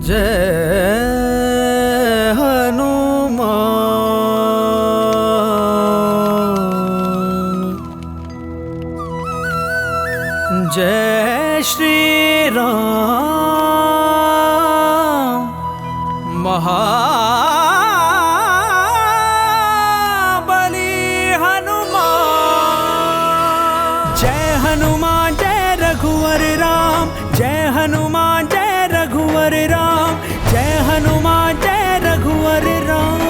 जय हनुमान। जय श्री राम महाबली हनुमान। जय हनुमान जय रघुवर राम, जय हनुमान जय रघुवर राम, जय हनुमान जय रघुवर राम।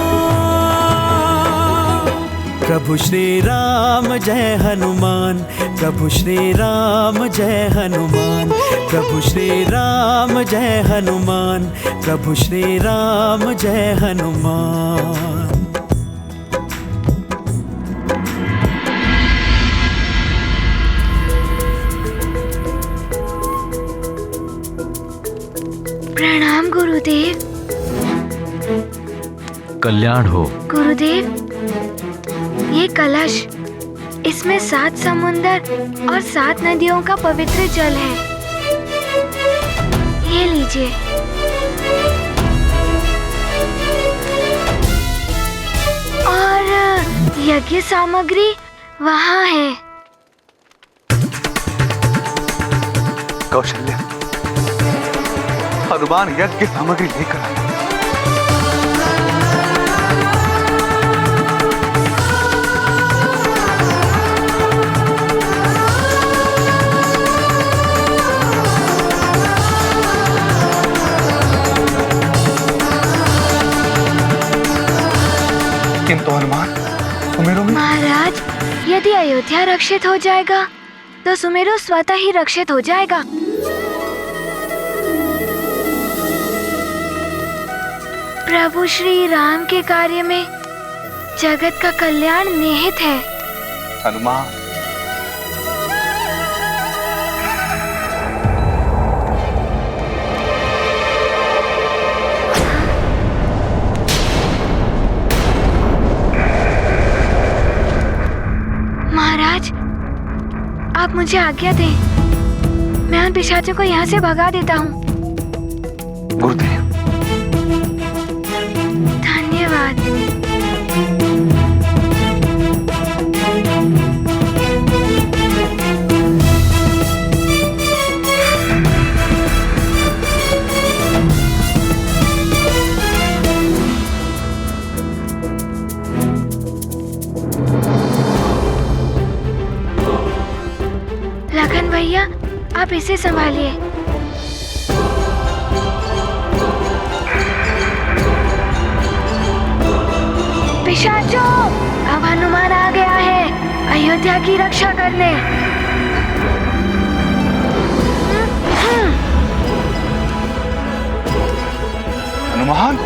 प्रभु श्री राम जय हनुमान, प्रभु श्री राम जय हनुमान, प्रभु श्री राम जय हनुमान, प्रभु श्री राम जय हनुमान। प्रणाम गुरुदेव। कल्याण हो। गुरुदेव, ये कलश, इसमें 7 समुंदर और 7 नदियों का पवित्र जल है। ये लीजिए। और यज्ञ सामग्री वहाँ है। कौशल्या, हनुमान यज्ञ सामग्री लेकर आए। किंतु हनुमान, सुमेरु में महाराज, यदि अयोध्या रक्षित हो जाएगा तो सुमेरु स्वतः ही रक्षित हो जाएगा। प्रभु श्री राम के कार्य में जगत का कल्याण निहित है। हनुमान, महाराज, आप मुझे आज्ञा दें, मैं उन पिशाचों को यहाँ से भगा देता हूँ। गुरुदेव, धन्यवाद। लखन भैया, आप इसे संभालिए। पिशाचों, अब हनुमान आ गया है अयोध्या की रक्षा करने। हनुमान,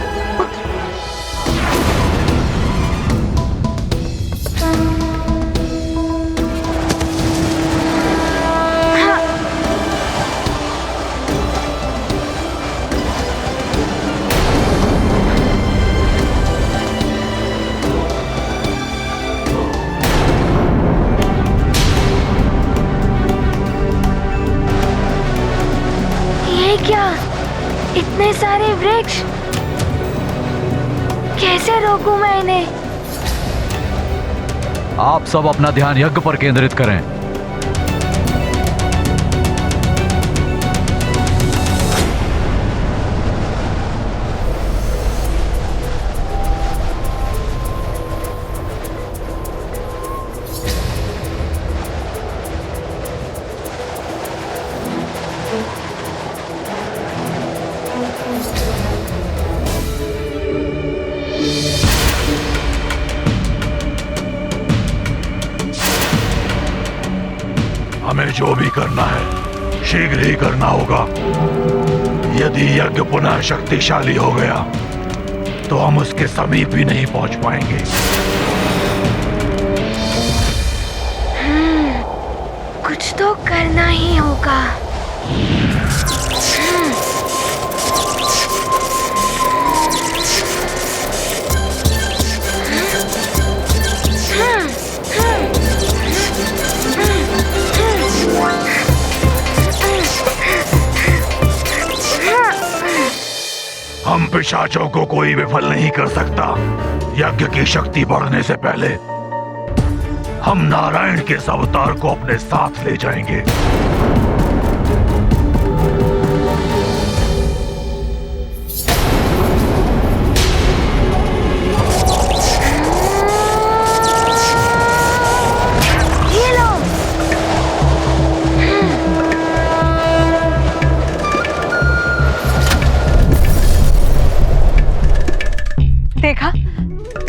क्या इतने सारे वृक्ष, कैसे रोकूं मैं इन्हें? आप सब अपना ध्यान यज्ञ पर केंद्रित करें। हमें जो भी करना है शीघ्र ही करना होगा। यदि यज्ञ पुनः शक्तिशाली हो गया तो हम उसके समीप भी नहीं पहुंच पाएंगे। कुछ तो करना ही होगा। हम पिशाचों को कोई विफल नहीं कर सकता। यज्ञ की शक्ति बढ़ने से पहले हम नारायण के इस अवतार को अपने साथ ले जाएंगे। ये लो। देखा,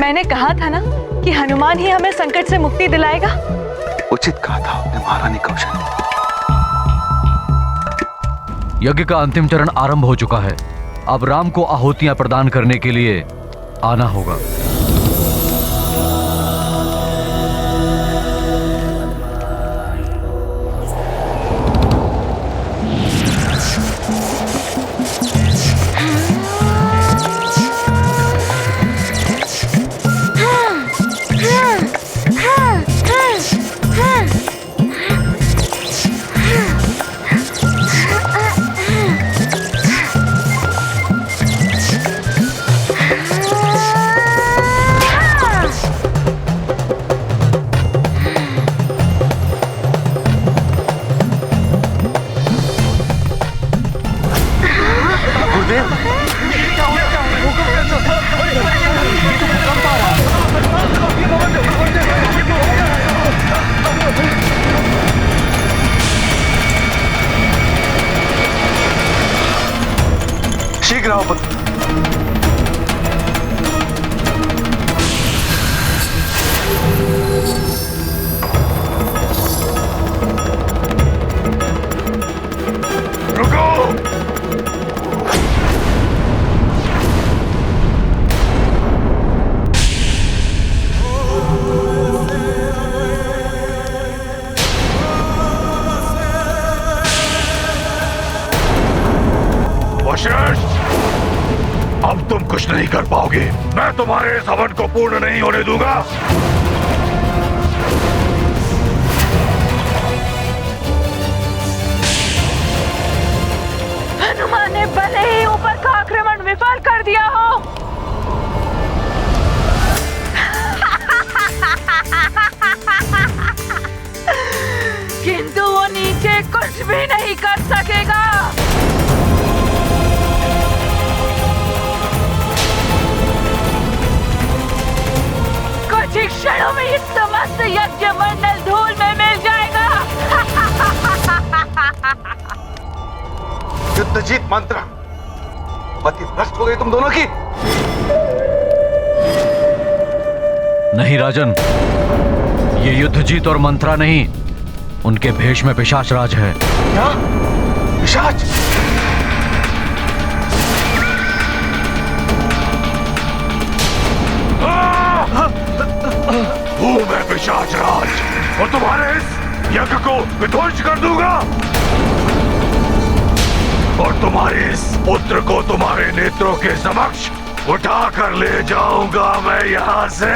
मैंने कहा था ना कि हनुमान ही हमें संकट से मुक्ति दिलाएगा। उचित कहा था आपने महारानी कौशल्या। यज्ञ का अंतिम चरण आरंभ हो चुका है। अब राम को आहुतियां प्रदान करने के लिए आना होगा। शीघ्र आओ पुत्र। रुको! वशिष्ठ, अब तुम कुछ नहीं कर पाओगे। मैं तुम्हारे इस हवन को पूर्ण नहीं होने दूंगा। हनुमान ने भले ही ऊपर का आक्रमण विफल कर दिया हो, किंतु वो नीचे कुछ भी नहीं कर सकेगा। कुछ ही क्षणों में ये समस्त यज्ञ मंडल धूल में मिल जाएगा। युद्ध जीत मंत्र पति भ्रष्ट हो गई तुम दोनों की। नहीं राजन, ये युद्ध जीत और मंत्रा नहीं, उनके भेष में पिशाच राज है। क्या? पिशाच? हूँ मैं पिशाच राज और तुम्हारे इस यज्ञ को विध्वंस कर दूंगा और तुम्हारे इस पुत्र को तुम्हारे नेत्रों के समक्ष उठा कर ले जाऊंगा मैं यहाँ से।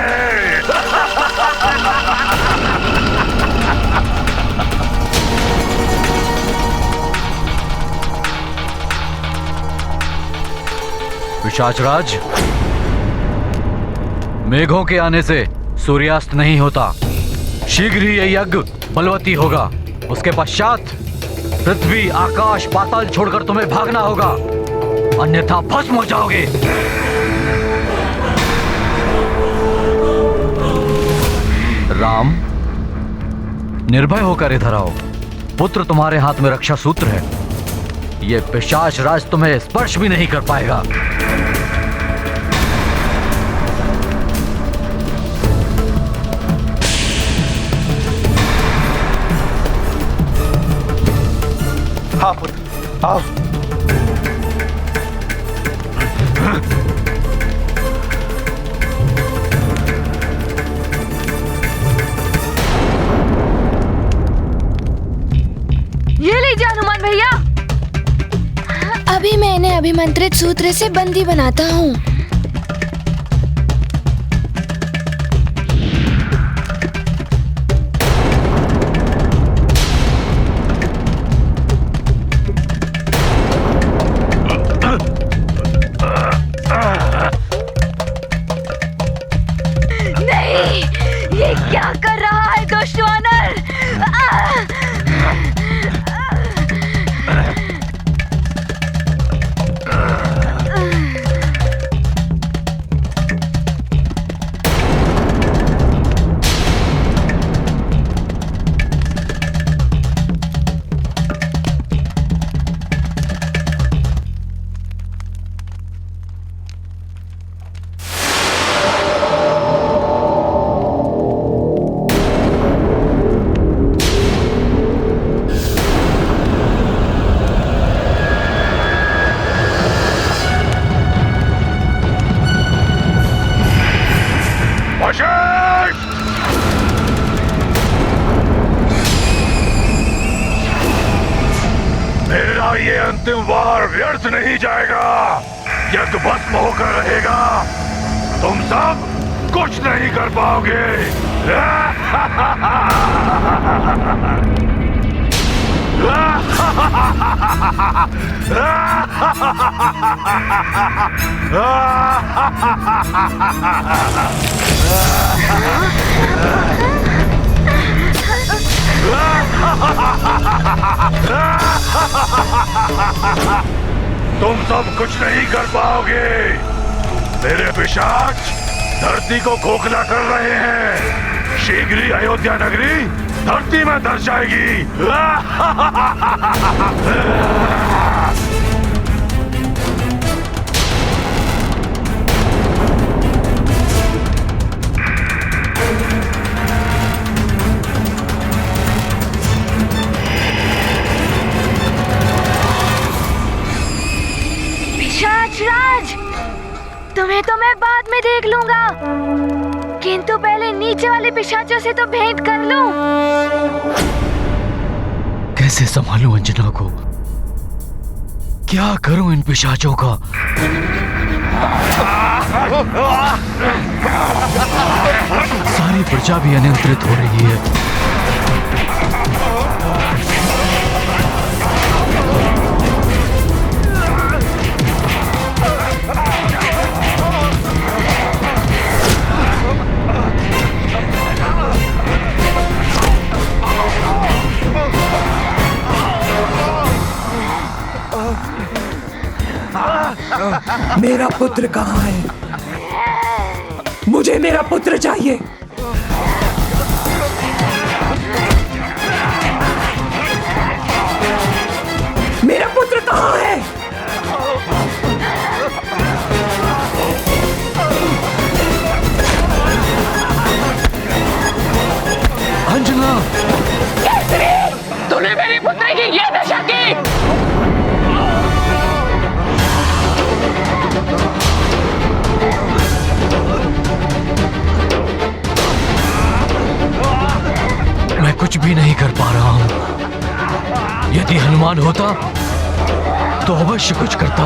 पिशाचराज, मेघों के आने से सूर्यास्त नहीं होता। शीघ्र ही यह यज्ञ बलवती होगा। उसके पश्चात पृथ्वी, आकाश, पाताल छोड़कर तुम्हें भागना होगा, अन्यथा भस्म हो जाओगे। राम, निर्भय होकर इधर आओ। पुत्र तुम्हारे हाथ में रक्षा सूत्र है। यह पिशाच राज तुम्हें स्पर्श भी नहीं कर पाएगा। हाँ पुत्र, आओ। ये लीजिए हनुमान भैया। अभी मैं इन्हें अभिमंत्रित सूत्र से बंदी बनाता हूँ। बार व्यर्थ नहीं जाएगा। यज्ञ भस्म होकर रहेगा। तुम सब कुछ नहीं कर पाओगे। तुम सब कुछ नहीं कर पाओगे। मेरे पिशाच धरती को खोखला कर रहे हैं। शीघ्र ही अयोध्या नगरी धरती में धस जाएगी। पिशाच राज, तुम्हें तो मैं बाद में देख लूंगा, किंतु पहले नीचे वाले पिशाचों से तो भेंट कर लूं। कैसे संभालूं अंजना को? क्या करूं इन पिशाचों का? सारी प्रजा भी अनियंत्रित हो रही है। मेरा पुत्र कहाँ है? मुझे मेरा पुत्र चाहिए। मेरा पुत्र कहाँ है? अंजना, तूने मेरी पुत्री की ये दशा की। मैं कुछ भी नहीं कर पा रहा हूं। यदि हनुमान होता तो अवश्य कुछ करता।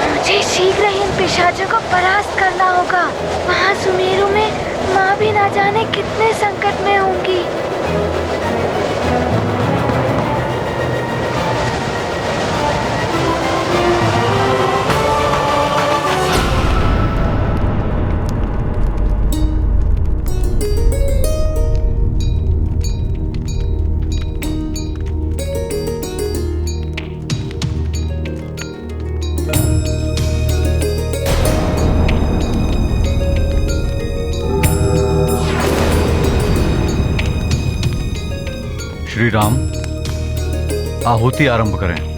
मुझे शीघ्र ही इन पिशाचों को परास्त करना होगा। वहाँ सुमेरु में माँ भी ना जाने कितने संकट में होंगी। श्री राम, आहुति आरंभ करें।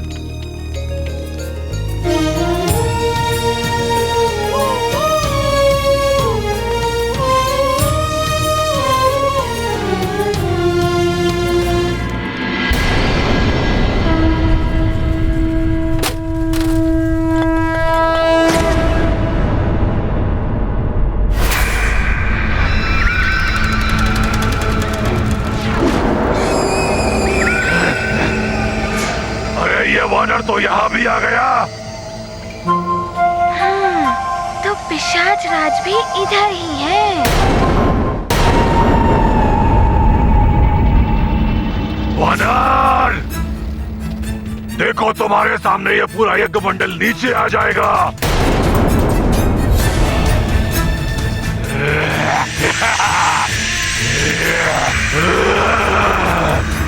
वानर तो यहाँ भी आ गया। तो पिशाच राज भी इधर ही है। वानर, देखो तुम्हारे सामने ये पूरा यज्ञ मंडल नीचे आ जाएगा।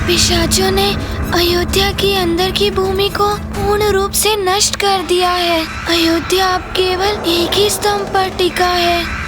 पिशाचों ने अयोध्या की अंदर की भूमि को पूर्ण रूप से नष्ट कर दिया है। अयोध्या अब केवल एक ही स्तंभ पर टिका है।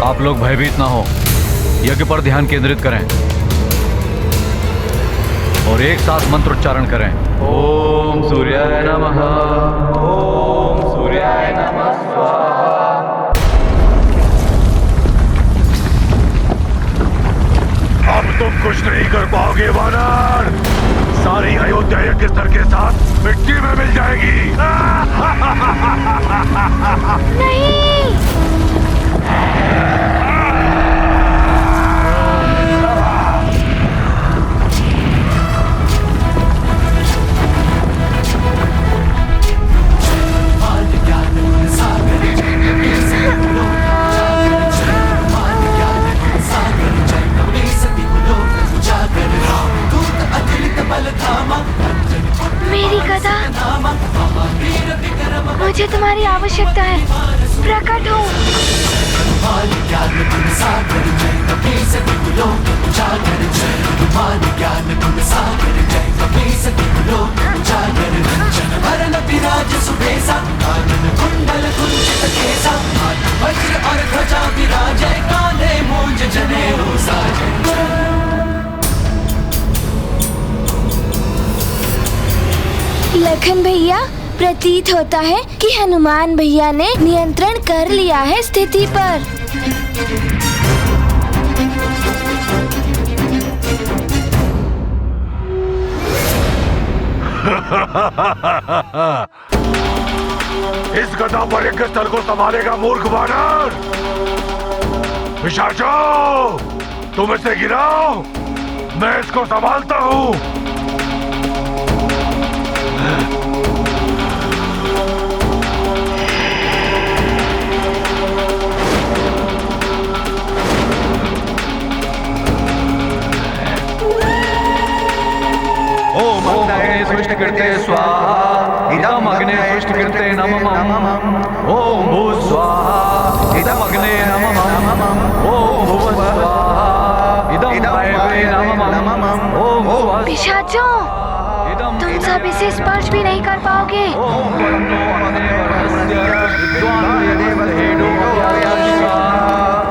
आप लोग भयभीत ना हो, यज्ञ पर ध्यान केंद्रित करें और एक साथ मंत्र उच्चारण करें। ओम सूर्याय नमः, ओम सूर्याय नमः स्वाहा। अब तुम कुछ नहीं कर पाओगे वानर। सारी अयोध्या यज्ञ स्तर के साथ मिट्टी में मिल जाएगी। नहीं। मेरी गदा, मुझे तुम्हारी आवश्यकता है, प्रकट हो। लखन भैया, प्रतीत होता है कि हनुमान भैया ने नियंत्रण कर लिया है स्थिति पर। इस गदा पर यज्ञ स्थल को संभालेगा मूर्ख वानर। पिशाचों, तुम इसे गिराओ, मैं इसको संभालता हूँ। ओम अग्ने सृष्टिकृते स्वाहा, इदम अग्ने सृष्टिकृते नमः। ओम भूः स्वाहा, इदम अग्ने नमः। ओम भुवः स्वाहा, इदम वायवे नमः। ओम भुवः। पिशाचों, तुम सब इसे स्पर्श भी नहीं कर पाओगे। ओम वरुणो अग्ने वर्णस्य विद्वान् यदेवहेडो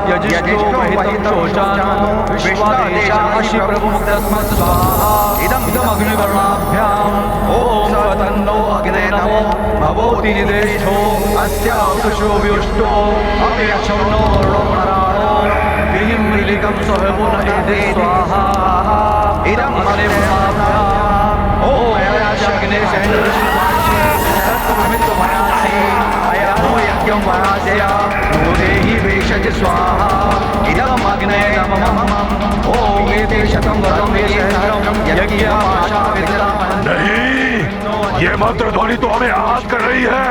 यजिष्ठो महितं शोचानो विश्वादेशाशि प्रभुमुक्तस्मत् स्वाहा। इदम अग्निवर्णाभ्याम् ओम तन्नो अग्ने नमो भवोति निदेष्टो अस्य पुरुषो व्युष्टो अपेक्षौनो वरुणो विहिं मृलिकं स्वयमुन एदे स्वाहा। इदम अग्निवर्णाभ्याम् ओम अग्ने यज्ञं वराजया देहि वेशज स्वाहा। इदम अग्ने नमः। ओम एते शतं वरं वेशहरं यज्ञाशाविद्यां। नहीं, ये मंत्र ध्वनि तो हमें आहत कर रही है।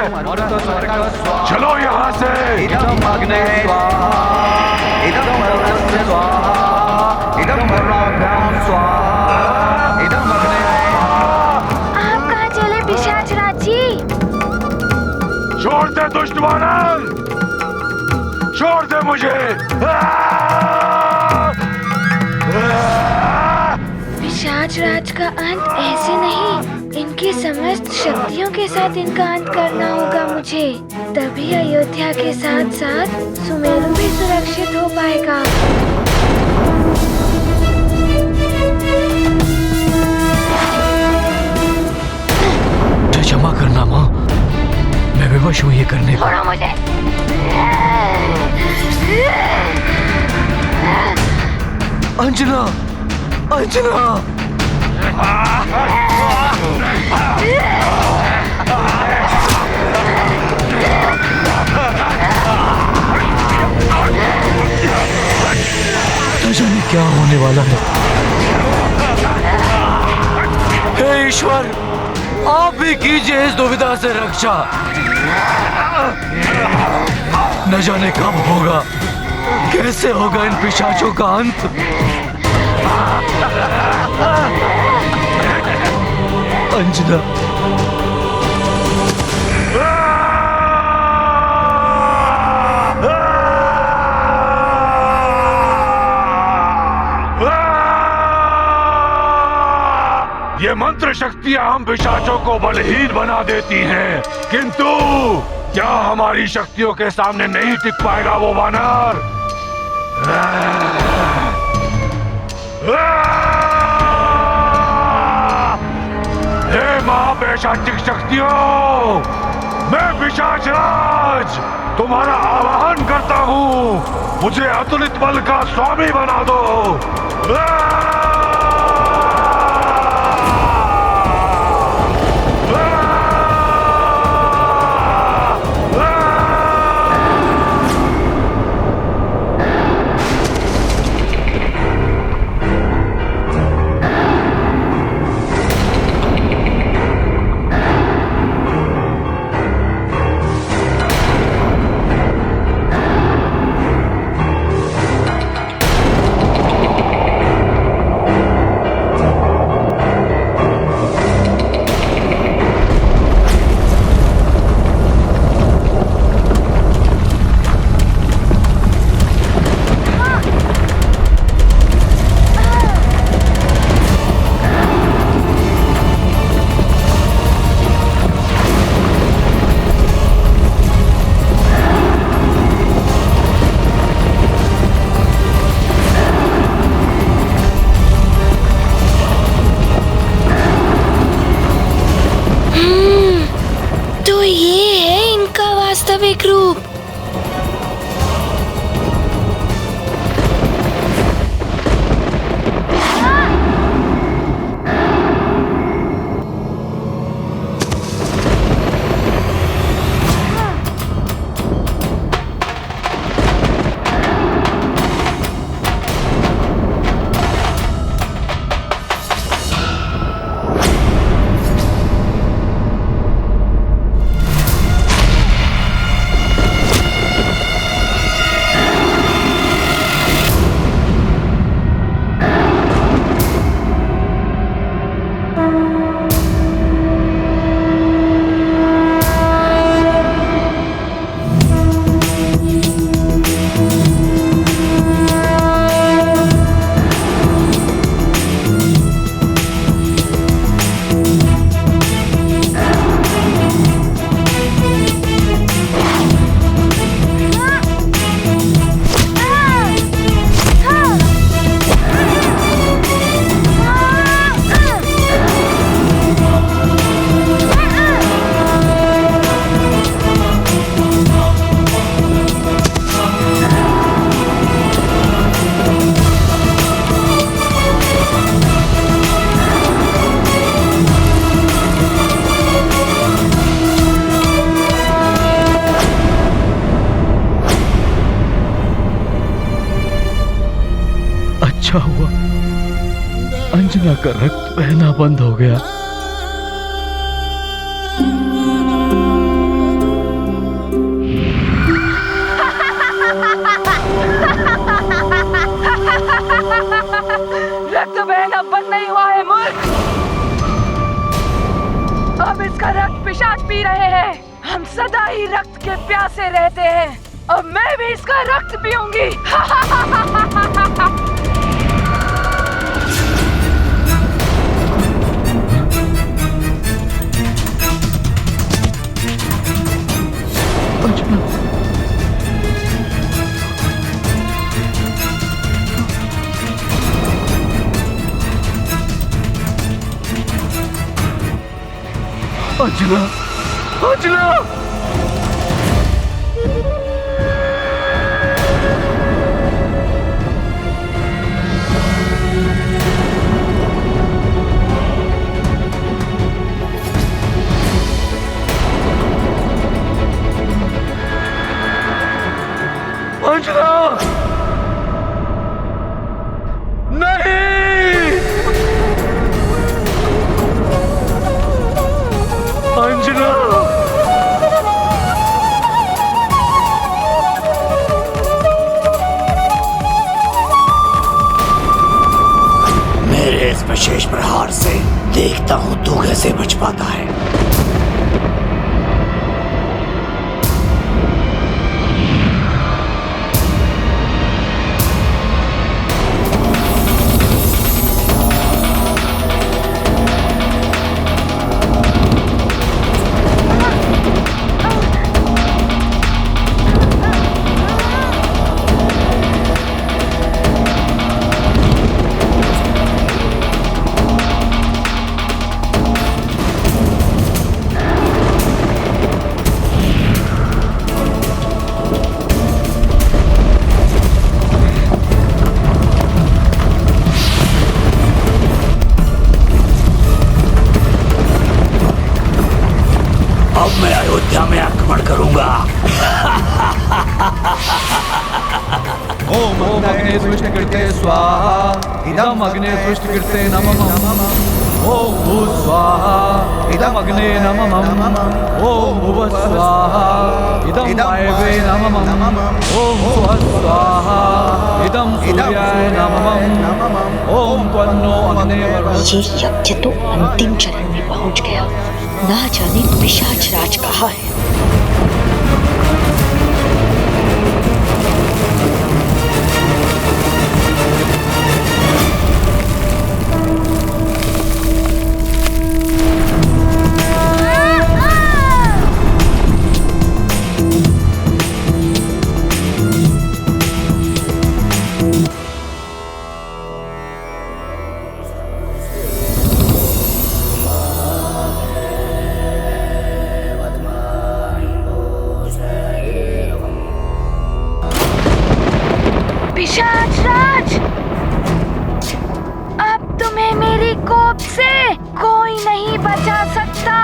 चलो यहाँ से। इदम अग्ने स्वाहा, इदम वरुणस्य स्वाहा, इदम वरुणाभ्यां स्वाहा, इदम अग्ने। आप कहाँ चले पिशाच राजी? छोड़ दे दुष्ट वानर, छोड़ दे मुझे। पिशाच राज का अंत ऐसे नहीं, इनकी समस्त शक्तियों के साथ इनका अंत करना होगा मुझे। तभी अयोध्या के साथ साथ सुमेरु भी सुरक्षित हो पाएगा। क्षमा करना माँ, मैं विवश हूँ ये करने को। छोड़ो मुझे। अंजना, अंजना। न जाने क्या होने वाला है। हे ईश्वर, आप भी कीजिए इस दुविधा से रक्षा। न जाने कब होगा, कैसे होगा इन पिशाचों का अंत। अंजना, ये मंत्र शक्तियां हम पिशाचों को बलहीन बना देती हैं, किंतु क्या हमारी शक्तियों के सामने नहीं टिक पाएगा वो वानर? हे महापेशाचिक शक्तियों, मैं पिशाचराज तुम्हारा आवाहन करता हूँ, मुझे अतुलित बल का स्वामी बना दो। तो ये है इनका वास्तविक रूप। अच्छा हुआ अंजना का रक्त बहना बंद हो गया। रक्त बहना बंद नहीं हुआ है मूर्ख। अब इसका रक्त पिशाच पी रहे हैं। हम सदा ही रक्त के प्यासे रहते हैं। अब मैं भी इसका रक्त पीऊंगी। अंजना, अंजना, अंजना, नहीं, अंजना, मेरे इस विशेष प्रहार से देखता हूँ तू कैसे बच पाता है। ओम अग्ने सृष्टिकृते स्वाहा इदम अग्ने सृष्टिकृते नमः ओम भूः स्वाहा इदम अग्ने नमः ओम भुवः स्वाहा इदम वायवे नमः ओम स्वः स्वाहा इदम सूर्याय नमः ओम त्वन्नो अग्ने वरुणः। ये यज्ञ तो अंतिम चरण में पहुंच गया। ना जाने पिशाच राज कहाँ है। पिशाच राज, अब तुम्हें मेरी कोप से कोई नहीं बचा सकता।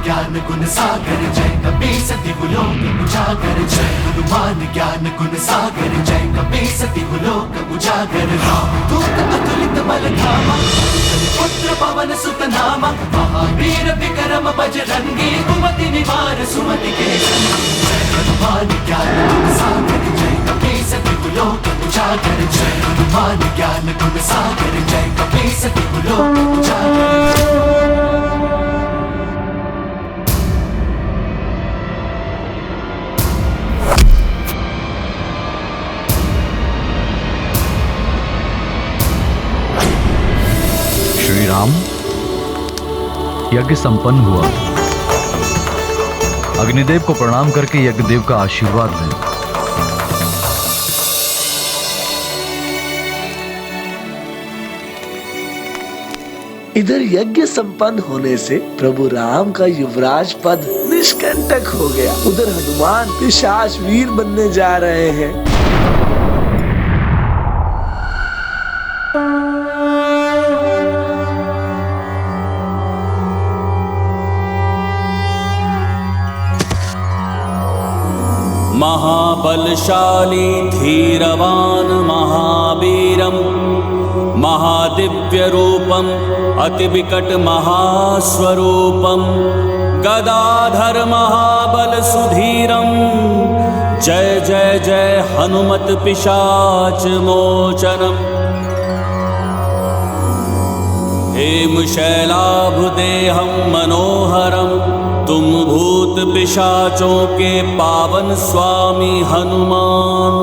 ज्ञान गुण सागर जय कपि सति गुलोक उजागर जय हनुमान ज्ञान गुण सागर जय कपि सति गुलोक उजागर दूत अतुलित बल धामा पुत्र पवन सुत नामा महावीर विक्रम बजरंगी कुमति निवार सुमति के जय हनुमान ज्ञान गुण सागर जय कपि सति गुलोक उजागर जय हनुमान ज्ञान गुण सागर जय कपि सति गुलोक उजागर। श्री राम, यज्ञ संपन्न हुआ। अग्निदेव को प्रणाम करके यज्ञदेव का आशीर्वाद लें। इधर यज्ञ संपन्न होने से प्रभु राम का युवराज पद निष्कंटक हो गया। उधर हनुमान पिशाच वीर बनने जा रहे हैं। महाबलशाली धीरवान महावीरम महादिव्यरूपम अतिविकट महास्वरूपम गदाधर महाबल सुधीरम जय जय जय हनुमत पिशाच मोचनम हेम शैलाभदेहम मनोहरम तुम भूत पिशाचों के पावन स्वामी हनुमान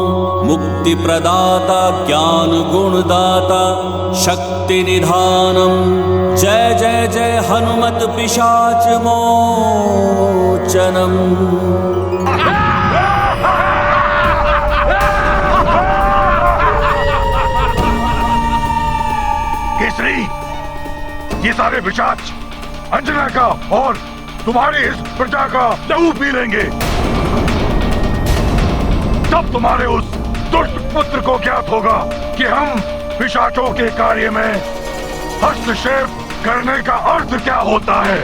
मुक्ति प्रदाता ज्ञान गुणदाता शक्ति निधानम जय जय जय हनुमत पिशाच मोचनम। केसरी, ये सारे पिशाच अंजना का और तुम्हारी इस प्रजा का लहू पी लेंगे। तब तुम्हारे उस दुष्ट पुत्र को ज्ञात होगा कि हम पिशाचों के कार्य में हस्तक्षेप करने का अर्थ क्या होता है।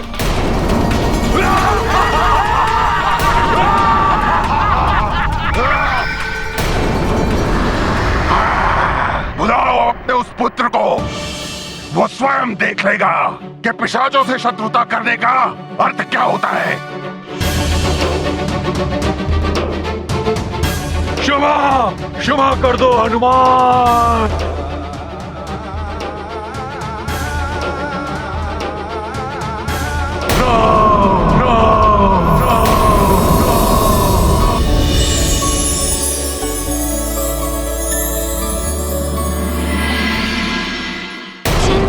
बुलाओ अपने उस पुत्र को, वो स्वयं देख लेगा कि पिशाचों से शत्रुता करने का अर्थ क्या होता है। क्षमा क्षमा कर दो हनुमान।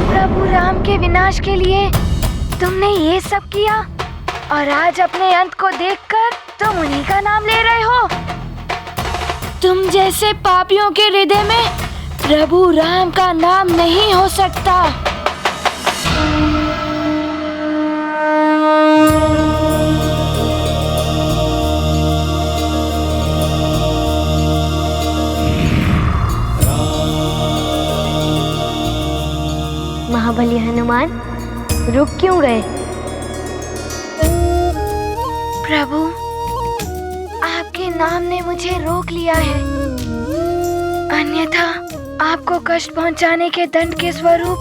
प्रभु राम के विनाश के लिए तुमने ये सब किया और आज अपने अंत को देखकर तुम उन्हीं का नाम ले रहे हो। तुम जैसे पापियों के हृदय में प्रभु राम का नाम नहीं हो सकता। महाबली हनुमान, रुक क्यों गए? प्रभु, आपके नाम ने मुझे रोक लिया है, अन्यथा आपको कष्ट पहुंचाने के दंड के स्वरूप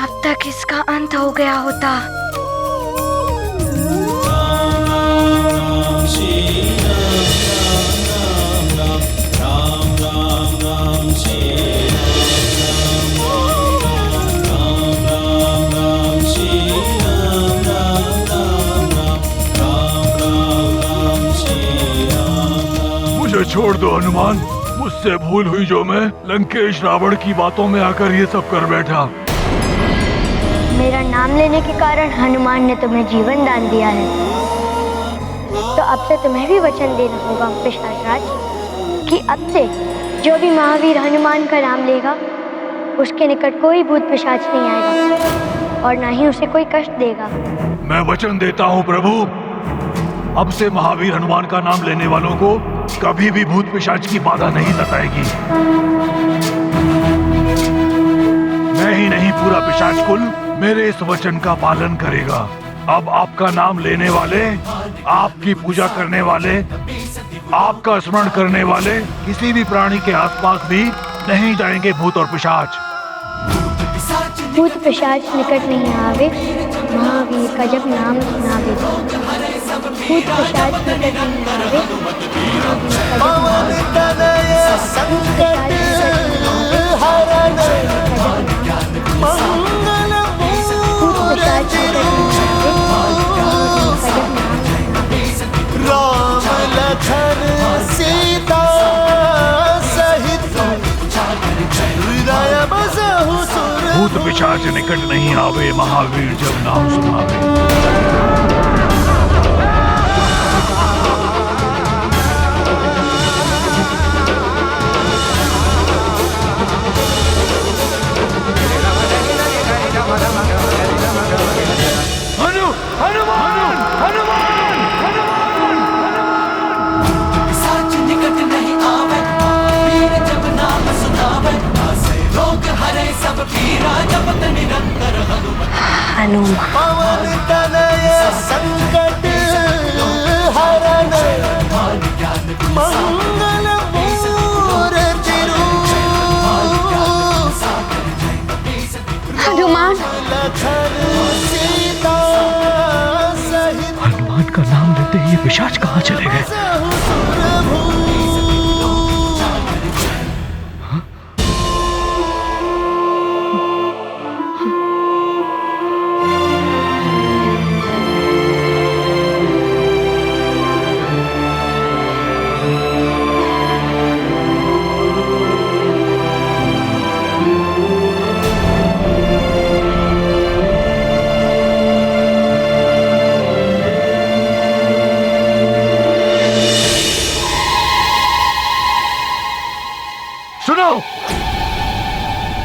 अब तक इसका अंत हो गया होता। मुझे छोड़ दो हनुमान, मुझसे भूल हुई जो मैं लंकेश रावण की बातों में आकर ये सब कर बैठा। मेरा नाम लेने के कारण हनुमान ने तुम्हें जीवन दान दिया है, तो अब से तुम्हें भी वचन देना होगा पिशाचराज कि अब से जो भी महावीर हनुमान का नाम लेगा उसके निकट कोई भूत पिशाच नहीं आएगा और न ही उसे कोई कष्ट देगा। मैं वचन देता हूँ प्रभु, अब से महावीर हनुमान का नाम लेने वालों को कभी भी भूत पिशाच की बाधा नहीं सताएगी। मैं ही नहीं, पूरा पिशाच कुल मेरे इस वचन का पालन करेगा। अब आपका नाम लेने वाले, आपकी पूजा करने वाले, आपका स्मरण करने वाले किसी भी प्राणी के आसपास भी नहीं जाएंगे भूत और पिशाच। भूत पिशाच निकट नहीं आवे, महावीर का जब नाम सुनावे। भूत पिशाच निकट नहीं आवे, राम लखन सीता सहित हृदय बसहु सुर। भूत पिशाच निकट नहीं आवे, महावीर जब नाम सुनावे। पिशाच निकट नहीं आवे, वीर जब नाम सुनावे। नासे रोग हरे सब पीरा, जपत निरंतर हनुमान। पवन तनय संकट हरण, मंगल मूर्ति रूप। हनुमान, हनुमान का नाम लेते ही ये पिशाच कहाँ चले गए?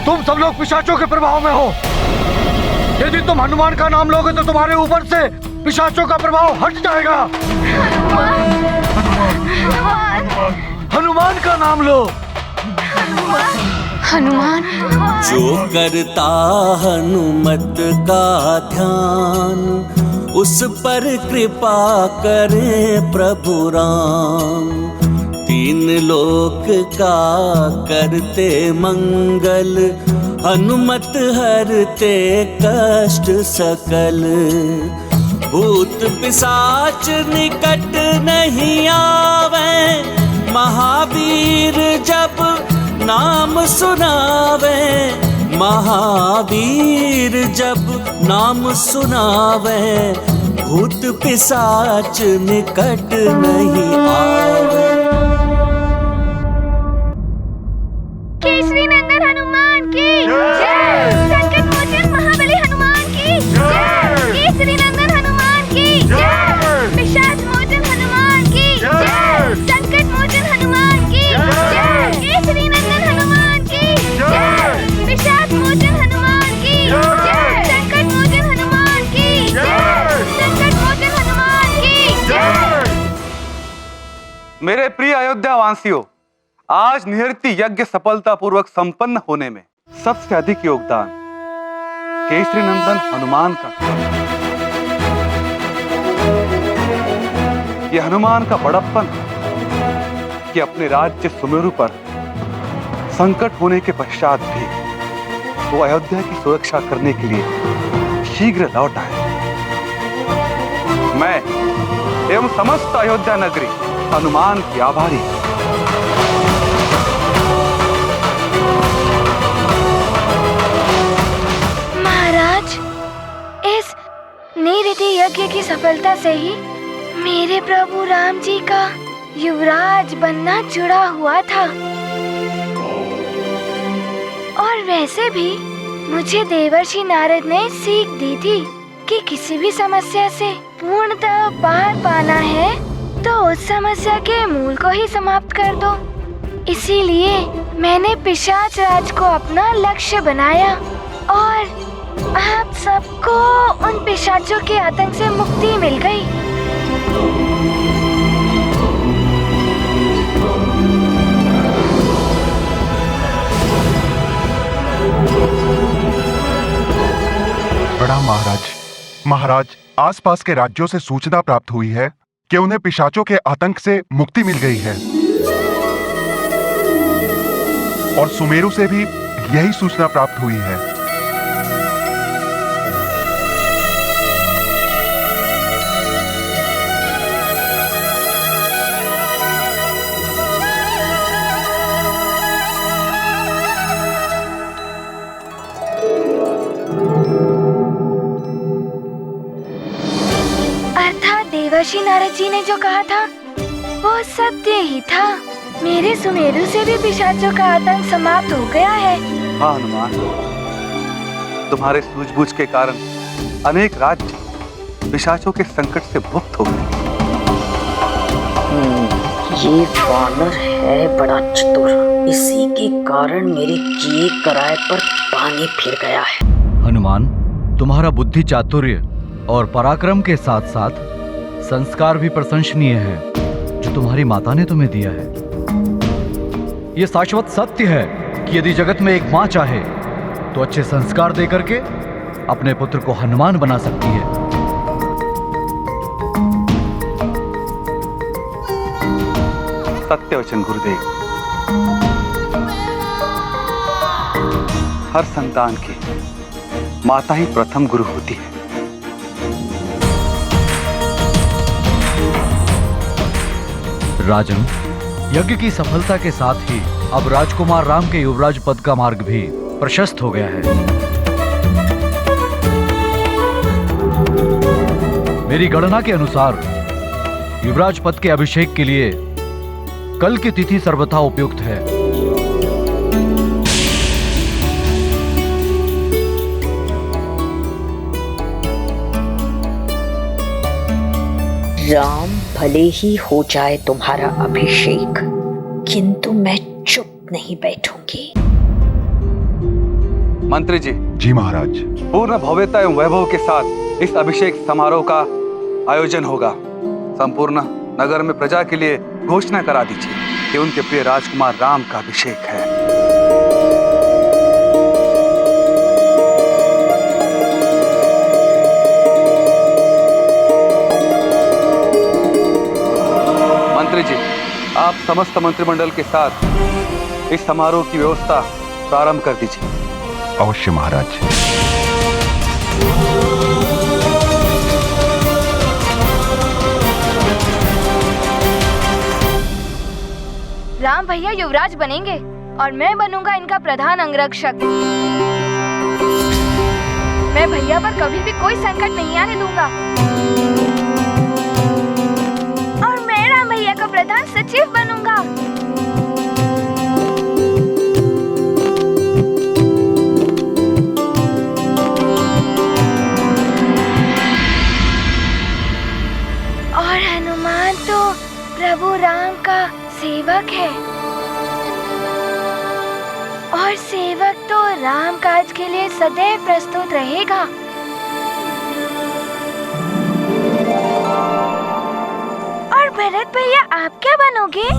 तुम सब लोग पिशाचों के प्रभाव में हो। यदि तुम हनुमान का नाम लोगे तो तुम्हारे ऊपर से पिशाचों का प्रभाव हट जाएगा। हनुमान का नाम लो। हनुमान। जो करता हनुमत का ध्यान, उस पर कृपा करे प्रभु राम। तीन लोक का करते मंगल, हनुमत हरते कष्ट सकल। भूत पिशाच निकट नहीं आवे, महावीर जब नाम सुनावे। महावीर जब नाम सुनावे, भूत पिशाच निकट नहीं आवे। केसरी नंदन हनुमान की जय। संकट मोचन महाबली हनुमान की जय। केसरी नंदन हनुमान की जय। पिशाच मोचन हनुमान की जय। संकट मोचन हनुमान की जय। केसरी नंदन हनुमान की जय। पिशाच मोचन हनुमान की जय। संकट मोचन हनुमान की जय। संकट मोचन हनुमान की जय। मेरे प्रिय अयोध्या वासियों, आज निहृति यज्ञ सफलतापूर्वक संपन्न होने में सबसे अधिक योगदान केसरी नंदन हनुमान का। ये हनुमान का बड़प्पन कि अपने राज्य सुमेरु पर संकट होने के पश्चात भी वो अयोध्या की सुरक्षा करने के लिए शीघ्र लौट आए। मैं एवं समस्त अयोध्या नगरी हनुमान की आभारी हूं। महाराज, इस निरति यज्ञ की सफलता से ही मेरे प्रभु राम जी का युवराज बनना जुड़ा हुआ था। और वैसे भी मुझे देवर्षि नारद ने सीख दी थी कि किसी भी समस्या से पूर्णतः पार पाना है तो उस समस्या के मूल को ही समाप्त कर दो। इसीलिए मैंने पिशाच राज को अपना लक्ष्य बनाया और आप सबको उन पिशाचों के आतंक से मुक्ति मिल गई। प्रणाम महाराज। महाराज, आसपास के राज्यों से सूचना प्राप्त हुई है कि उन्हें पिशाचों के आतंक से मुक्ति मिल गई है और सुमेरु से भी यही सूचना प्राप्त हुई है। देवर्षि नारद जी ने जो कहा था वो सत्य ही था। मेरे सुमेरु से भी पिशाचों का आतंक समाप्त हो गया है। हाँ हनुमान, तुम्हारे सूझबूझ के कारण अनेक राज्य पिशाचों के संकट से मुक्त हो गए। ये वानर है बड़ा चतुर, इसी के कारण मेरे किए कराए पर पानी फिर गया है। हनुमान, तुम्हारा बुद्धि चातुर्य और पराक्रम के साथ साथ संस्कार भी प्रशंसनीय है जो तुम्हारी माता ने तुम्हें दिया है। यह शाश्वत सत्य है कि यदि जगत में एक मां चाहे तो अच्छे संस्कार देकर के अपने पुत्र को हनुमान बना सकती है। सत्य वचन गुरुदेव। हर संतान की माता ही प्रथम गुरु होती है। राजन, यज्ञ की सफलता के साथ ही अब राजकुमार राम के युवराज पद का मार्ग भी प्रशस्त हो गया है। मेरी गणना के अनुसार युवराज पद के अभिषेक के लिए कल की तिथि सर्वथा उपयुक्त है। राम भले ही हो जाए तुम्हारा अभिषेक, किंतु मैं चुप नहीं बैठूंगी। मंत्री जी। जी महाराज। पूर्ण भव्यता एवं वैभव के साथ इस अभिषेक समारोह का आयोजन होगा। संपूर्ण नगर में प्रजा के लिए घोषणा करा दीजिए कि उनके प्रिय राजकुमार राम का अभिषेक है। मंत्री जी, आप समस्त मंत्रिमंडल के साथ इस समारोह की व्यवस्था प्रारंभ कर दीजिए। अवश्य महाराज। राम भैया युवराज बनेंगे और मैं बनूंगा इनका प्रधान अंगरक्षक। मैं भैया पर कभी भी कोई संकट नहीं आने दूंगा और मैं राम भैया का प्रधान सचिव बनूंगा। और हनुमान तो प्रभु राम का सेवक है और सेवक तो राम काज के लिए सदैव प्रस्तुत रहेगा। और भरत भैया, आप क्या बनोगे?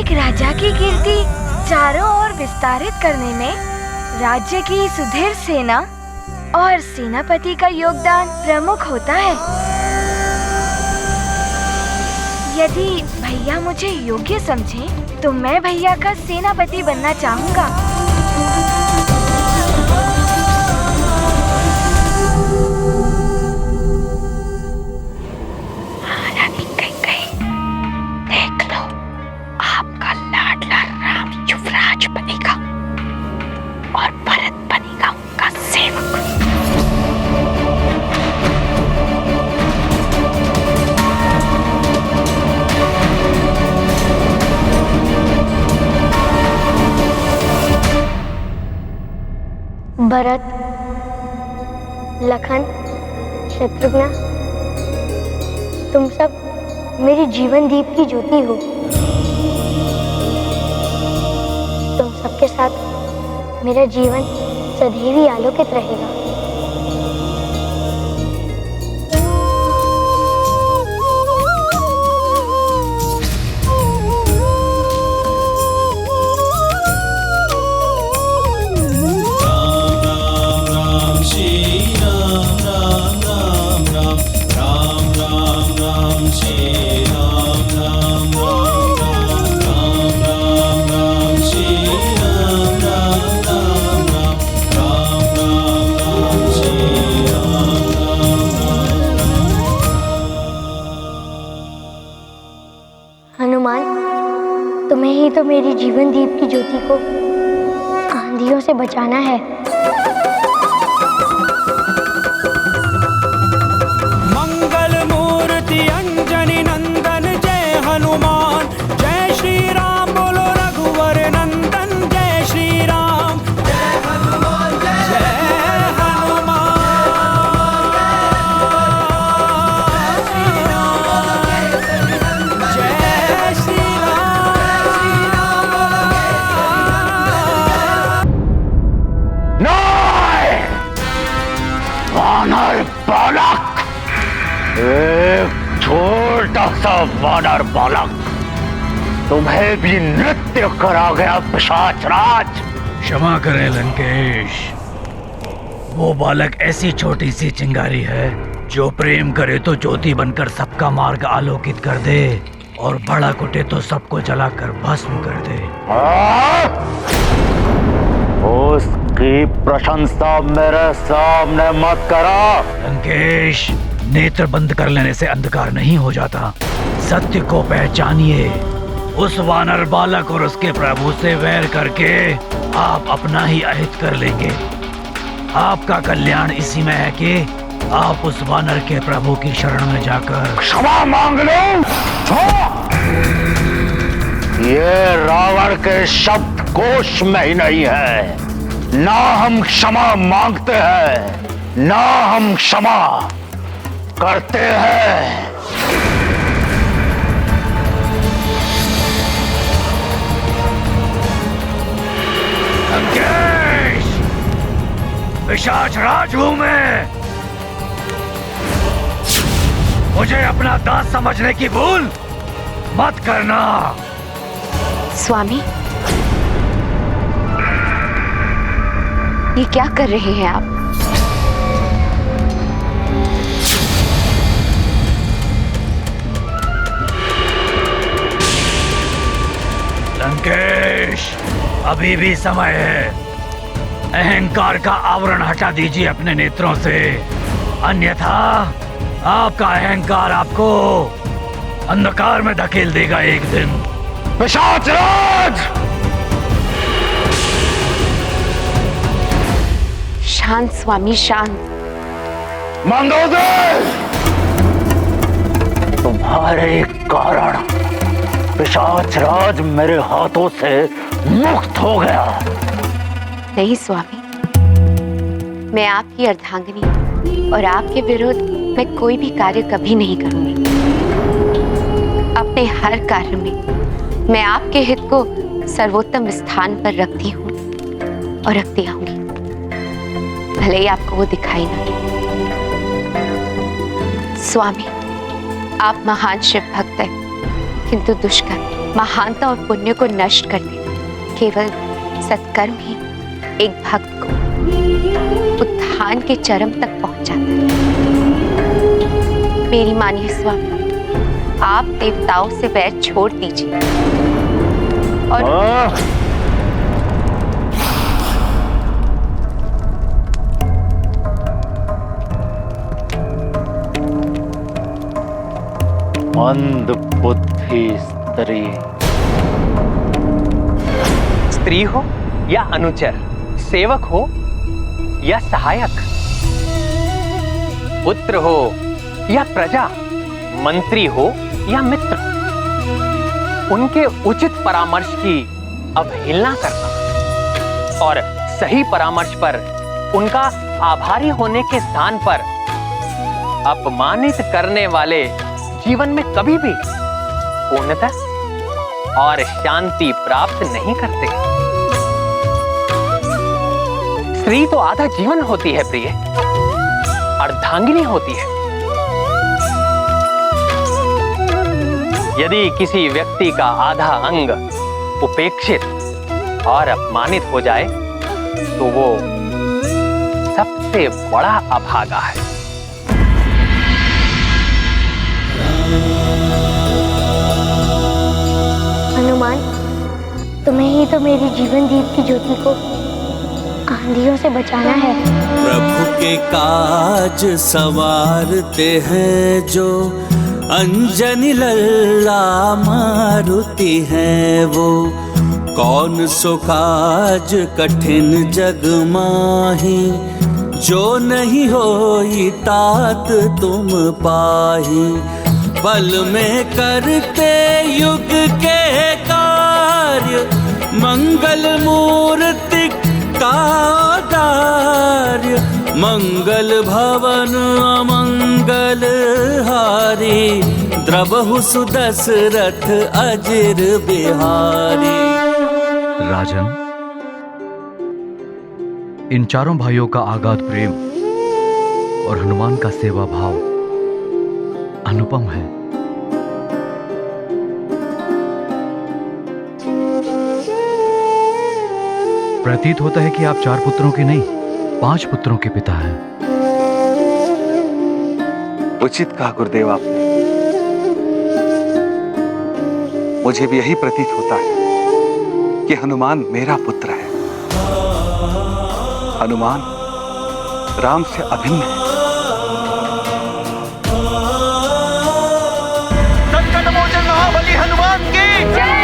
एक राजा की कीर्ति चारों ओर विस्तारित करने में राज्य की सुदृढ़ सेना और सेनापति का योगदान प्रमुख होता है। यदि भैया मुझे योग्य समझें, तो मैं भैया का सेनापति बनना चाहूँगा। देख लो, आपका लाडला राम युवराज बनेगा और भरत बनेगा उनका सेवक। भरत, लखन, शत्रुघ्न, तुम सब मेरी जीवन दीप की ज्योति हो। तुम सबके साथ मेरा जीवन सदैव ही आलोकित रहेगा। हनुमान, तुम्हें ही तो मेरी जीवन दीप की ज्योति को आंधियों से बचाना है। मंगल मूर्ति अंजनी नंदन जय हनुमान, जय श्री राम बोलो रघुवर नंदन, जय श्री राम, जय हनुमान, जय हनुमान, जय श्री वानर बालक, एक छोटा सा वानर बालक, तुम्हें भी नृत्य करा गया पिशाच राज। क्षमा करें लंकेश, वो बालक ऐसी छोटी सी चिंगारी है जो प्रेम करे तो ज्योति बनकर सबका मार्ग आलोकित कर दे और बड़ा कुटे तो सबको जलाकर भस्म कर दे। उसकी प्रशंसा मेरे सामने मत करो। लंकेश, नेत्र बंद कर लेने से अंधकार नहीं हो जाता। सत्य को पहचानिए। उस वानर बालक और उसके प्रभु से वैर करके आप अपना ही अहित कर लेंगे। आपका कल्याण इसी में है कि आप उस वानर के प्रभु की शरण में जाकर क्षमा मांग लो। ये रावण के शब्द कोश में ही नहीं है। ना हम क्षमा मांगते हैं, ना हम क्षमा करते हैं। लंकेश, पिशाच राज हूं मैं। मुझे अपना दास समझने की भूल मत करना। स्वामी, ये क्या कर रहे हैं आप? लंकेश, अभी भी समय है। अहंकार का आवरण हटा दीजिए अपने नेत्रों से, अन्यथा आपका अहंकार आपको अंधकार में धकेल देगा एक दिन। पिशाच राज! शांत स्वामी, शांत। मंदोदर, तुम्हारे कारण पिशाच राज मेरे हाथों से मुक्त हो गया। नहीं स्वामी, मैं आपकी अर्धांगिनी और आपके विरुद्ध मैं कोई भी कार्य कभी नहीं करूंगी। अपने हर कार्य में मैं आपके हित को सर्वोत्तम स्थान पर रखती हूँ और रखती आऊंगी, भले ही आपको वो दिखाई ना दे। स्वामी, आप महान शिव भक्त हैं, किंतु दुष्कर्म। महानता और पुण्य को नष्ट कर देता। केवल सत्कर्म ही एक भक्त को उत्थान के चरम तक पहुंचाता है। मेरी मानिए स्वामी, आप देवताओं से वैर छोड़ दीजिए और मंद बुद्धि स्त्री। स्त्री हो या अनुचर, सेवक हो या सहायक, पुत्र हो या प्रजा, मंत्री हो या मित्र, उनके उचित परामर्श की अवहेलना करना और सही परामर्श पर उनका आभारी होने के स्थान पर अपमानित करने वाले जीवन में कभी भी पूर्णता और शांति प्राप्त नहीं करते। स्त्री तो आधा जीवन होती है प्रिय, अर्धांगिनी होती है। यदि किसी व्यक्ति का आधा अंग उपेक्षित और अपमानित हो जाए तो वो सबसे बड़ा अभागा है। हनुमान, तुम्हें ही तो मेरी जीवन दीप की ज्योति को आंधियों से बचाना है। प्रभु के काज सवारते हैं जो अंजनी लल्ला मारुति है वो। कौन सो काज कठिन जग माही, जो नहीं होई तात तुम पाही। पल में करते युग के कार्य, मंगल मूर्ति का कार्य। मंगल भवन अमंगल हारी, द्रवहु सुदशरथ अजिर बिहारी। राजन, इन चारों भाइयों का आगाध प्रेम और हनुमान का सेवा भाव अनुपम है। प्रतीत होता है कि आप 4 पुत्रों के नहीं 5 पुत्रों के पिता हैं। उचित कहा गुरुदेव आपने। मुझे भी यही प्रतीत होता है कि हनुमान मेरा पुत्र है। हनुमान राम से अभिन्न है। संकट मोचन महाबली हनुमान की जय।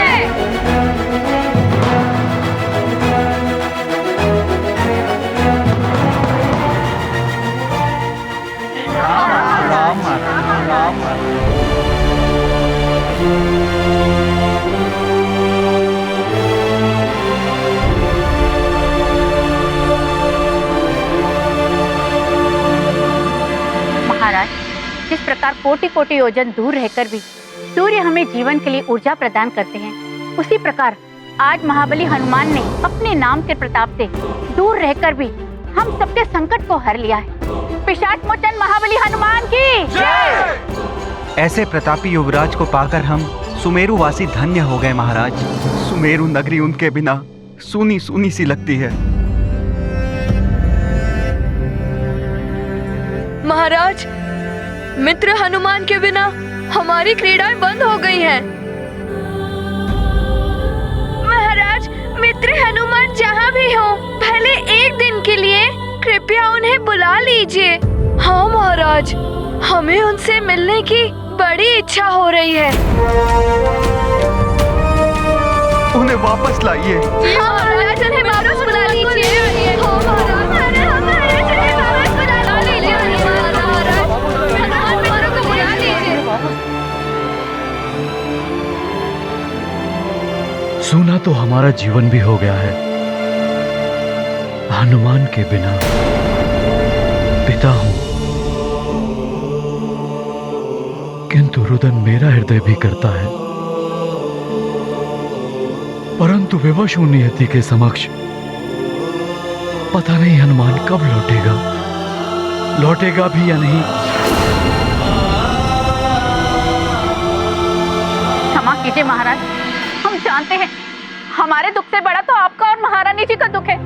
महाराज, जिस प्रकार कोटि कोटि योजन दूर रहकर भी सूर्य हमें जीवन के लिए ऊर्जा प्रदान करते हैं, उसी प्रकार आज महाबली हनुमान ने अपने नाम के प्रताप से दूर रहकर भी हम सबके संकट को हर लिया है। पिशाच मोचन महाबली हनुमान की जय। ऐसे प्रतापी युवराज को पाकर हम सुमेरु वासी धन्य हो गए महाराज। सुमेरु नगरी उनके बिना सूनी सूनी सी लगती है। महाराज, मित्र हनुमान के बिना हमारी क्रीड़ाएं बंद हो गई हैं। महाराज, मित्र हनुमान जहाँ भी हो, भले एक दिन के लिए कृपया उन्हें बुला लीजिए। हाँ महाराज, हमें उनसे मिलने की बड़ी इच्छा हो रही है। उन्हें वापस लाइए। हाँ महाराज, उन्हें वापस बुला लीजिए। हाँ महाराज, सूना तो हमारा जीवन भी हो गया है। हनुमान के बिना पिता हूं, किंतु रुदन मेरा हृदय भी करता है। परंतु विवश हूं नियति के समक्ष। पता नहीं हनुमान कब लौटेगा, लौटेगा भी या नहीं। क्षमा कीजिए महाराज, हम जानते हैं हमारे दुख से बड़ा तो आपका और महारानी जी का दुख है।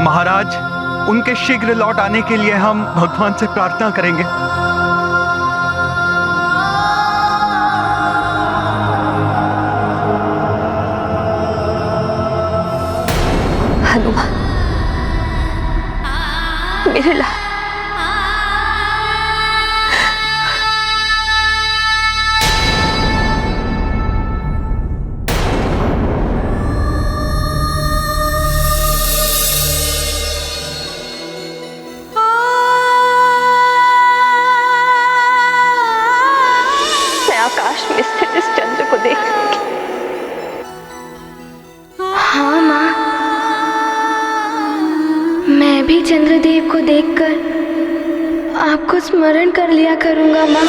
महाराज, उनके शीघ्र लौट आने के लिए हम भगवान से प्रार्थना करेंगे। हनुमान, मेरे लाल, आकाश में स्थित इस चंद्र को देख हाँ माँ, मैं भी चंद्रदेव को देखकर आपको स्मरण कर लिया करूंगा माँ।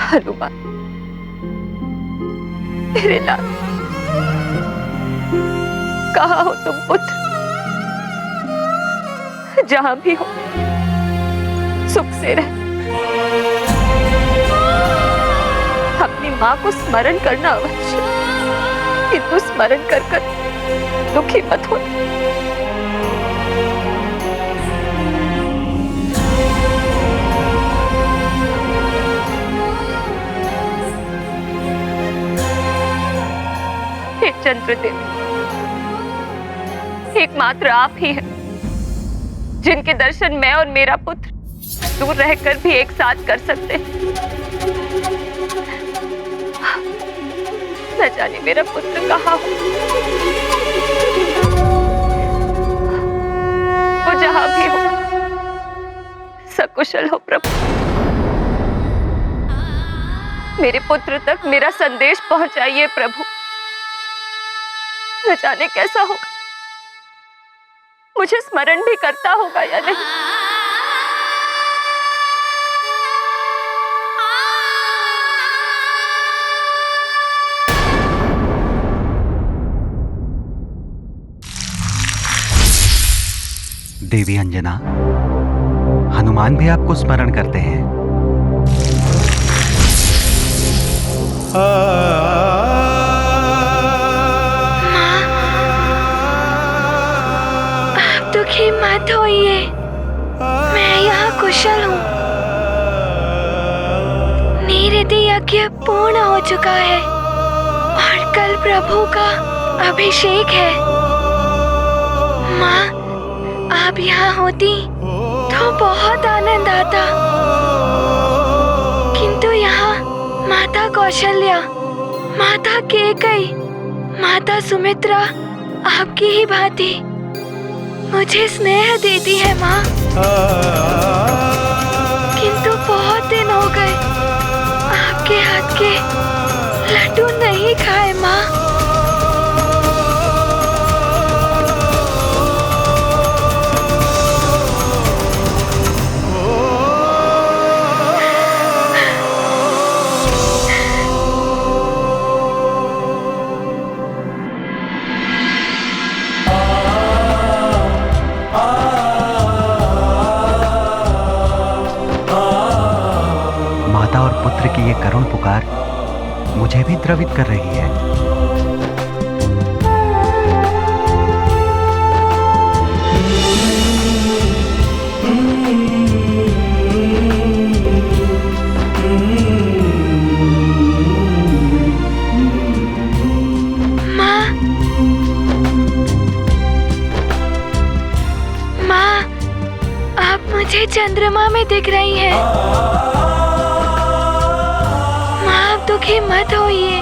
हनुमान, मेरे लाल, कहाँ हो तुम पुत्र? जहां भी हो सुख से रह। अपनी माँ को स्मरण करना अवश्य, किंतु स्मरण कर कर दुखी मत हो। हे चंद्रदेव, एकमात्र आप ही हैं जिनके दर्शन मैं और मेरा पुत्र दूर रहकर भी एक साथ कर सकते हैं। न जाने मेरा पुत्र कहाँ हो, वो जहां भी हो सकुशल हो प्रभु। मेरे पुत्र तक मेरा संदेश पहुंचाइए प्रभु। न जाने कैसा होगा, मुझे स्मरण भी करता होगा या नहीं। देवी अंजना, हनुमान भी आपको स्मरण करते हैं। आप दुखी मत होइए, मैं यहाँ कुशल हूँ। नीरति यज्ञ पूर्ण हो चुका है और कल प्रभु का अभिषेक है। माँ, आप यहाँ होती तो बहुत आनंद आता, किंतु यहाँ माता कौशल्या, माता केकई, माता सुमित्रा आपकी ही भांति मुझे स्नेह देती है माँ। किंतु बहुत दिन हो गए आपके हाथ के लड्डू नहीं खाए माँ। माता और पुत्र की ये करुण पुकार मुझे भी द्रवित कर रही है। माँ, आप मुझे चंद्रमा में दिख रही हैं। माँ, आप दुखी मत होइए,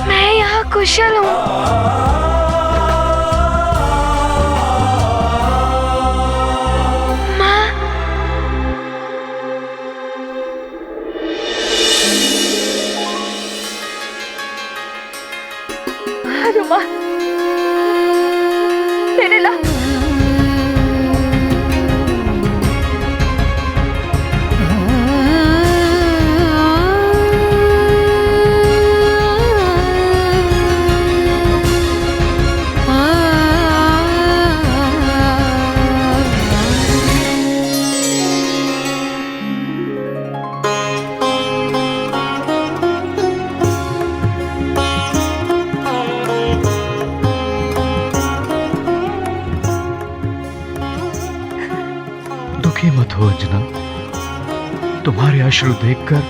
मैं यहाँ कुशल हूँ। हनुमान, मेरे लाल, तुम्हारे अश्रु देखकर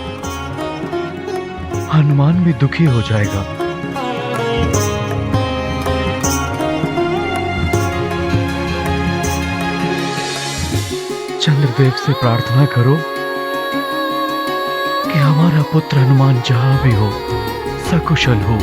हनुमान भी दुखी हो जाएगा। चंद्रदेव से प्रार्थना करो कि हमारा पुत्र हनुमान जहां भी हो सकुशल हो।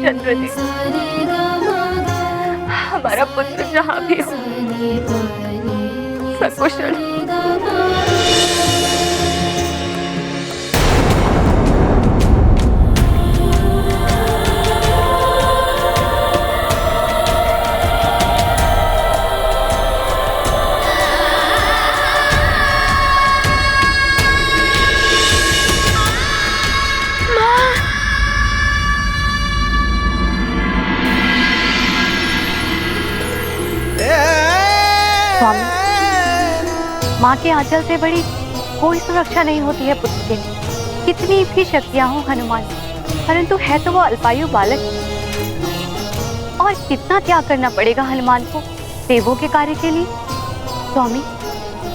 चंद्रदेव, हमारा पुत्र जहाँ भी हो सकुशल। माँ के आंचल से बड़ी कोई सुरक्षा नहीं होती है पुत्र के लिए। कितनी भी शक्तियां हो हनुमान, परंतु है तो वो अल्पायु बालक। और कितना त्याग करना पड़ेगा हनुमान को देवों के कार्य के लिए। स्वामी,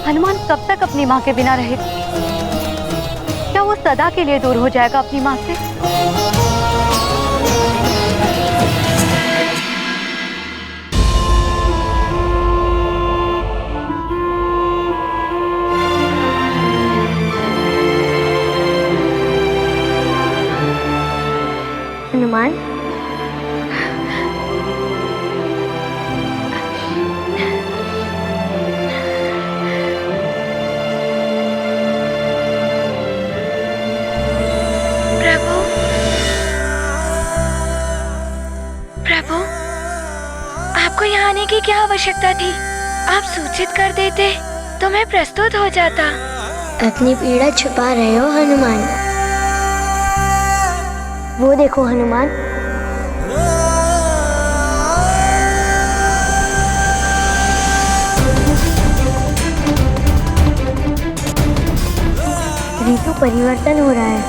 हनुमान कब तक अपनी माँ के बिना रहेगा? क्या वो सदा के लिए दूर हो जाएगा अपनी माँ से? हनुमान, प्रभु, प्रभु, आपको यहाँ आने की क्या आवश्यकता थी? आप सूचित कर देते तो मैं प्रस्तुत हो जाता। अपनी पीड़ा छुपा रहे हो हनुमान। वो देखो हनुमान, ऋतु परिवर्तन हो रहा है।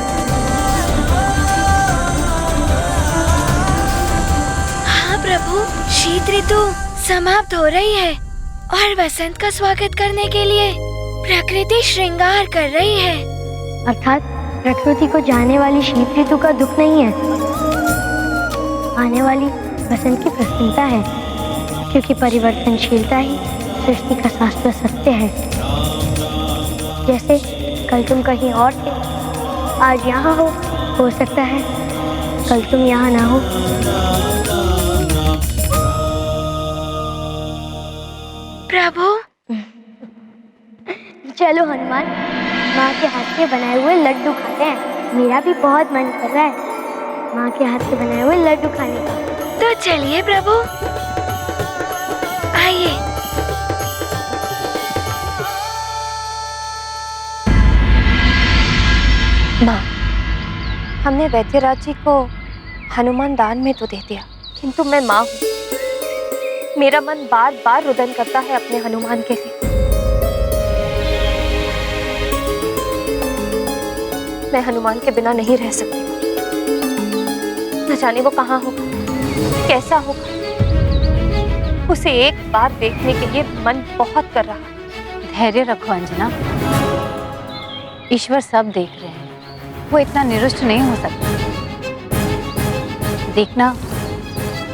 हाँ प्रभु, शीत ऋतु समाप्त हो रही है और बसंत का स्वागत करने के लिए प्रकृति श्रृंगार कर रही है। अर्थात प्रकृति को जाने वाली शीत ऋतु का दुख नहीं है, आने वाली बसंत की प्रसन्नता है, क्योंकि परिवर्तनशीलता ही सृष्टि का शाश्वत सत्य है। जैसे कल तुम कहीं और थे, आज यहाँ हो सकता है कल तुम यहाँ ना हो। प्रभु, चलो हनुमान, माँ के हाथ के बनाए हुए लड्डू खाते हैं। मेरा भी बहुत मन कर रहा है माँ के हाथ से बनाए हुए लड्डू खाने का। तो चलिए प्रभु, आइए। माँ, हमने वैद्यराज जी को हनुमान दान में तो दे दिया, किंतु मैं माँ हूँ। मेरा मन बार बार रुदन करता है अपने हनुमान के लिए। मैं हनुमान के बिना नहीं रह सकती। न जाने वो कहाँ होगा, कैसा होगा। उसे एक बार देखने के लिए मन बहुत कर रहा है। धैर्य रखो अंजना, ईश्वर सब देख रहे हैं। वो इतना निरुष्ट नहीं हो सकता। देखना,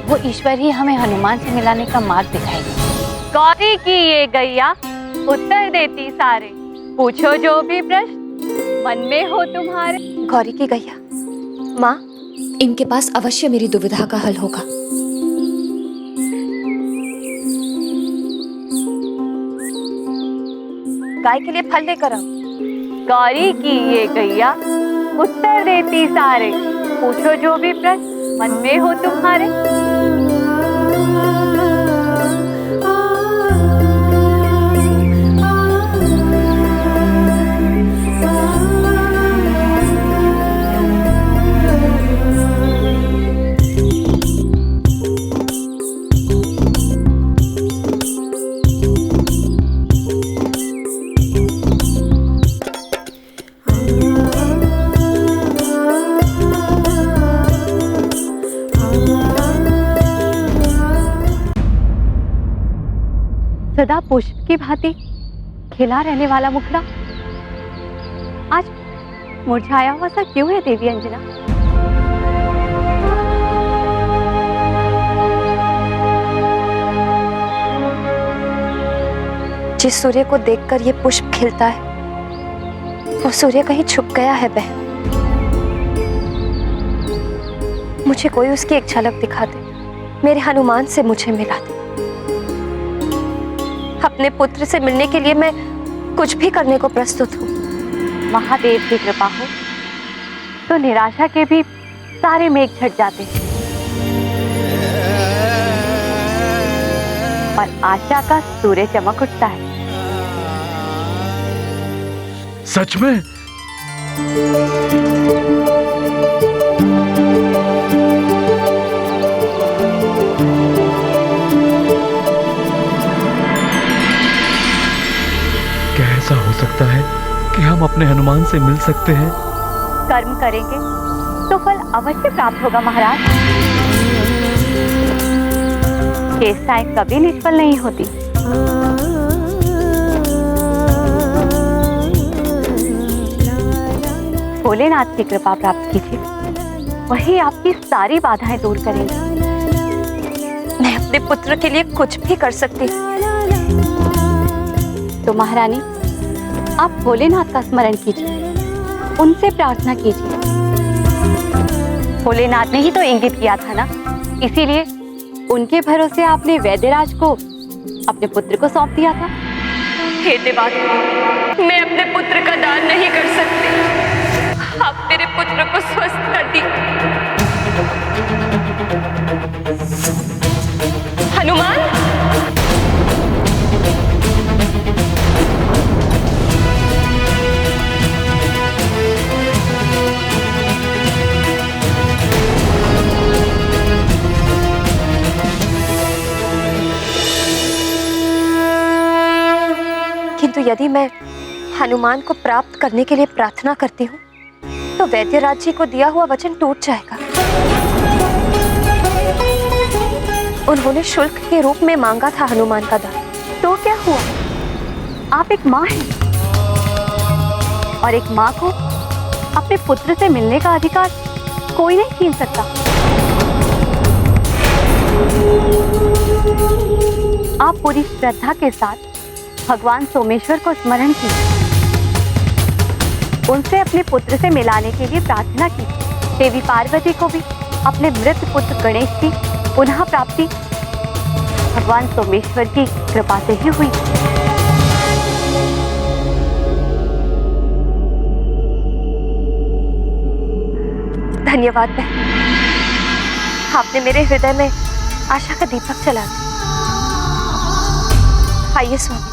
वो ईश्वर ही हमें हनुमान से मिलाने का मार्ग दिखाएगा। गौरी की ये गैया उत्तर देती सारे, पूछो जो भी प्रश्न मन में हो तुम्हारे। गौरी की गैया, माँ, इनके पास अवश्य मेरी दुविधा का हल होगा। गाय के लिए फल लेकर आओ। गौरी की ये गैया उत्तर देती सारे, पूछो जो भी प्रश्न मन में हो तुम्हारे। सदा पुष्प की भांति खिला रहने वाला मुखड़ा आज मुरझाया हुआ सा क्यों है देवी अंजना? जिस सूर्य को देखकर ये पुष्प खिलता है वो सूर्य कहीं छुप गया है बहन। मुझे कोई उसकी एक झलक दिखा दे, मेरे हनुमान से मुझे मिला दे। अपने पुत्र से मिलने के लिए मैं कुछ भी करने को प्रस्तुत हूँ। महादेव की कृपा हो तो निराशा के भी सारे मेघ छट जाते हैं और आशा का सूर्य चमक उठता है। सच में? क्या ऐसा हो सकता है कि हम अपने हनुमान से मिल सकते हैं? कर्म करेंगे तो फल अवश्य प्राप्त होगा महाराज। चेष्टाएं कभी निष्फल नहीं होती। भोलेनाथ की कृपा प्राप्त कीजिए, वही आपकी सारी बाधाएं दूर करेंगे। मैं अपने पुत्र के लिए कुछ भी कर सकती हूँ। तो महारानी आप भोलेनाथ का स्मरण कीजिए, उनसे प्रार्थना कीजिए। भोलेनाथ ने ही तो इंगित किया था ना, इसीलिए उनके भरोसे आपने वैद्यराज को अपने पुत्र को सौंप दिया था। हे देवात्मा, मैं अपने पुत्र का दान नहीं कर सकती। आप मेरे पुत्र को स्वस्थ कर दी। हनुमान, किंतु यदि मैं हनुमान को प्राप्त करने के लिए प्रार्थना करती हूँ तो वैद्यराज जी को दिया हुआ वचन टूट जाएगा। उन्होंने शुल्क के रूप में मांगा था हनुमान का दान। तो क्या हुआ? आप एक माँ हैं और एक माँ को अपने पुत्र से मिलने का अधिकार कोई नहीं छीन सकता। आप पूरी श्रद्धा के साथ भगवान सोमेश्वर को स्मरण कीजिए, उनसे अपने पुत्र से मिलाने के लिए प्रार्थना की। देवी पार्वती को भी अपने मृत पुत्र गणेश की पुनः प्राप्ति भगवान सोमेश्वर की कृपा से ही हुई। धन्यवाद बहन, आपने मेरे हृदय में आशा का दीपक जला दिया। आइए स्वामी।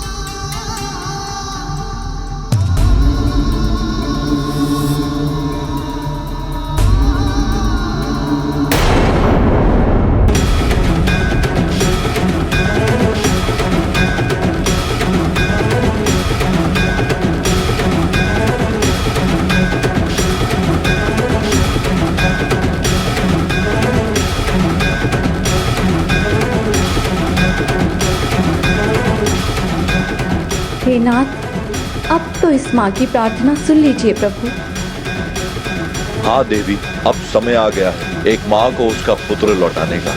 हे नाथ, अब तो इस माँ की प्रार्थना सुन लीजिए प्रभु। हाँ देवी, अब समय आ गया है एक माँ को उसका पुत्र लौटाने का।